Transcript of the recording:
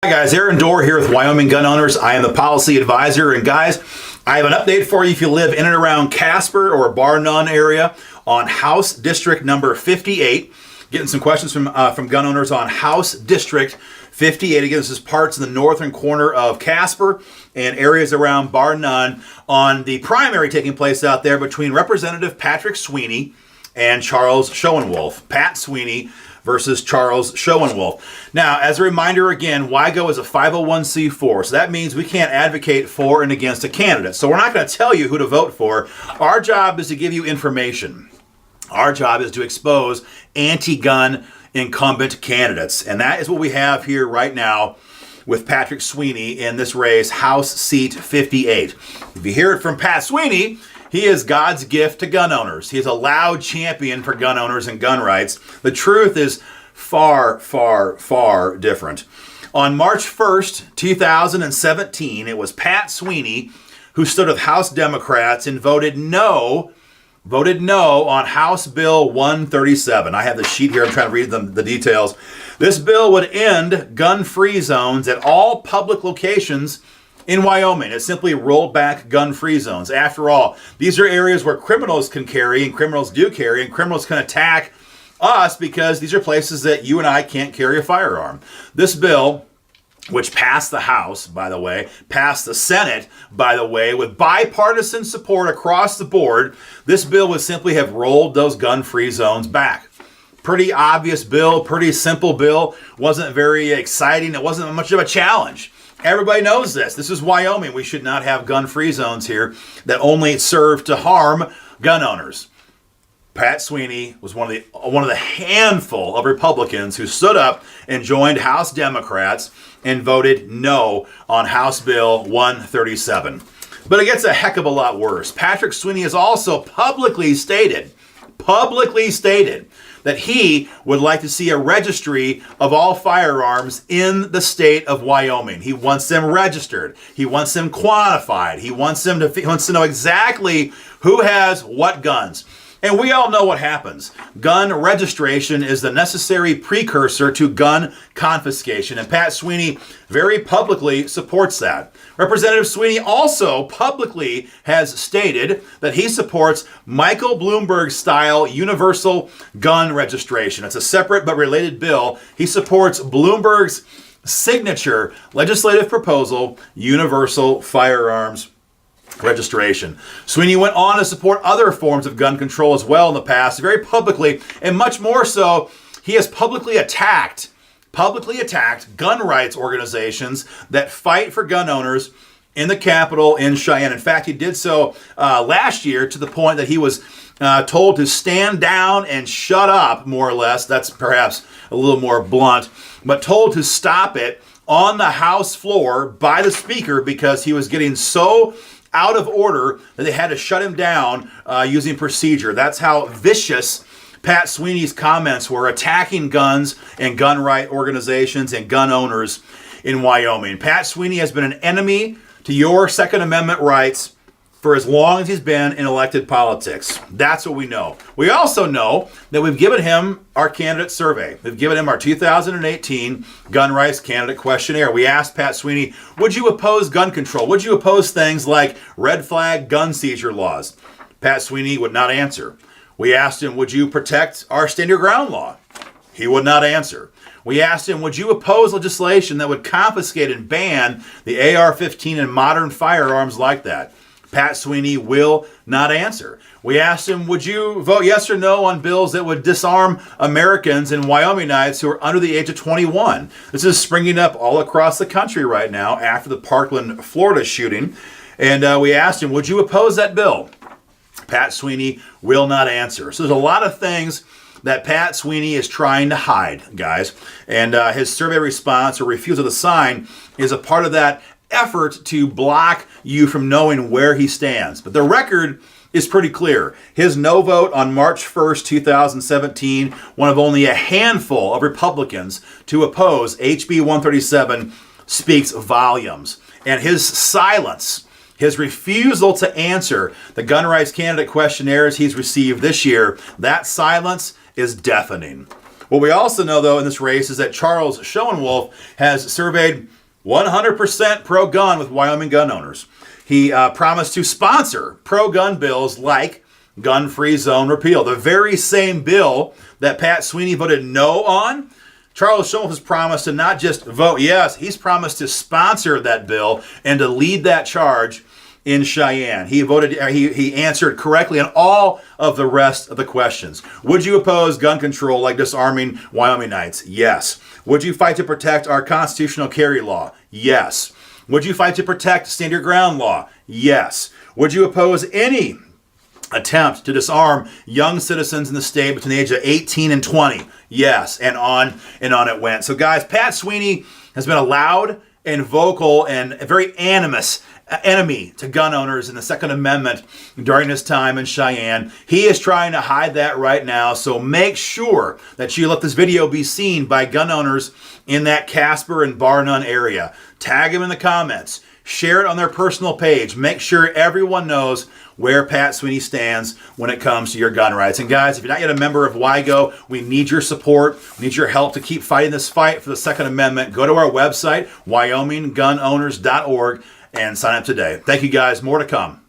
Hi guys, Aaron Dorr here with Wyoming Gun Owners. I am the policy advisor, and guys, I have an update for you if you live in and around Casper or Bar None area on House District number 58. Getting some questions from gun owners on House District 58. Again, this is parts in the northern corner of Casper and areas around Bar None on the primary taking place out there between Representative Patrick Sweeney and Charles Schoenwolf. Pat Sweeney versus Charles Schoenwolf. Now, as a reminder again, WIGO is a 501c4, so that means we can't advocate for and against a candidate. So we're not going to tell you who to vote for. Our job is to give you information. Our job is to expose anti-gun incumbent candidates, and that is what we have here right now with Patrick Sweeney in this race, House Seat 58. If you hear it from Pat Sweeney, he is God's gift to gun owners. He is a loud champion for gun owners and gun rights. The truth is far, far, far different. On March 1st, 2017, it was Pat Sweeney who stood with House Democrats and voted no on House Bill 137. I have the sheet here. I'm trying to read the details. This bill would end gun-free zones at all public locations in Wyoming. It simply rolled back gun-free zones. After all, these are areas where criminals can carry, and criminals do carry, and criminals can attack us because these are places that you and I can't carry a firearm. This bill, which passed the House, by the way, passed the Senate, by the way, with bipartisan support across the board, this bill would simply have rolled those gun-free zones back. Pretty obvious bill, pretty simple bill. Wasn't very exciting. It wasn't much of a challenge. Everybody knows this. This is Wyoming. We should not have gun-free zones here that only serve to harm gun owners. Pat Sweeney was one of the handful of Republicans who stood up and joined House Democrats and voted no on House Bill 137. But it gets a heck of a lot worse. Patrick Sweeney has also publicly stated that he would like to see a registry of all firearms in the state of Wyoming. He wants them registered. He wants them quantified. He wants to know exactly who has what guns. And we all know what happens. Gun registration is the necessary precursor to gun confiscation, and Pat Sweeney very publicly supports that. Representative Sweeney also publicly has stated that he supports Michael Bloomberg-style universal gun registration. It's a separate but related bill. He supports Bloomberg's signature legislative proposal, universal firearms registration. Sweeney went on to support other forms of gun control as well in the past, very publicly, and much more so, he has publicly attacked gun rights organizations that fight for gun owners in the Capitol in Cheyenne. In fact, he did so last year to the point that he was told to stand down and shut up, more or less. That's perhaps a little more blunt, but told to stop it on the House floor by the Speaker because he was getting so out of order that they had to shut him down using procedure. That's how vicious Pat Sweeney's comments were, attacking guns and gun right organizations and gun owners in Wyoming. Pat Sweeney has been an enemy to your Second Amendment rights for as long as he's been in elected politics. That's what we know. We also know that we've given him our candidate survey. We've given him our 2018 Gun Rights Candidate Questionnaire. We asked Pat Sweeney, would you oppose gun control? Would you oppose things like red flag gun seizure laws? Pat Sweeney would not answer. We asked him, would you protect our stand your ground law? He would not answer. We asked him, would you oppose legislation that would confiscate and ban the AR-15 and modern firearms like that? Pat Sweeney will not answer. We asked him, would you vote yes or no on bills that would disarm Americans and Wyomingites who are under the age of 21? This is springing up all across the country right now after the Parkland, Florida shooting. And we asked him, would you oppose that bill? Pat Sweeney will not answer. So there's a lot of things that Pat Sweeney is trying to hide, guys. And his survey response or refusal to sign is a part of that effort to block you from knowing where he stands. But the record is pretty clear. His no vote on March 1st, 2017, one of only a handful of Republicans to oppose HB 137, speaks volumes. And his silence, his refusal to answer the gun rights candidate questionnaires he's received this year, that silence is deafening. What we also know, though, in this race is that Charles Schoenwolf has surveyed 100% pro-gun with Wyoming gun owners. He promised to sponsor pro-gun bills like gun-free zone repeal, the very same bill that Pat Sweeney voted no on. Charles Schoenwolf has promised to not just vote yes, he's promised to sponsor that bill and to lead that charge in Cheyenne. He answered correctly on all of the rest of the questions. Would you oppose gun control like disarming Wyomingites? Yes. Would you fight to protect our constitutional carry law? Yes. Would you fight to protect stand your ground law? Yes. Would you oppose any attempt to disarm young citizens in the state between the age of 18 and 20? Yes. And on it went. So guys, Pat Sweeney has been a loud and vocal and a very animus enemy to gun owners in the Second Amendment during his time in Cheyenne. He is trying to hide that right now, so make sure that you let this video be seen by gun owners in that Casper and Bar None area. Tag them in the comments. Share it on their personal page. Make sure everyone knows where Pat Sweeney stands when it comes to your gun rights. And guys, if you're not yet a member of WYGO, we need your support. We need your help to keep fighting this fight for the Second Amendment. Go to our website, wyominggunowners.org, and sign up today. Thank you guys. More to come.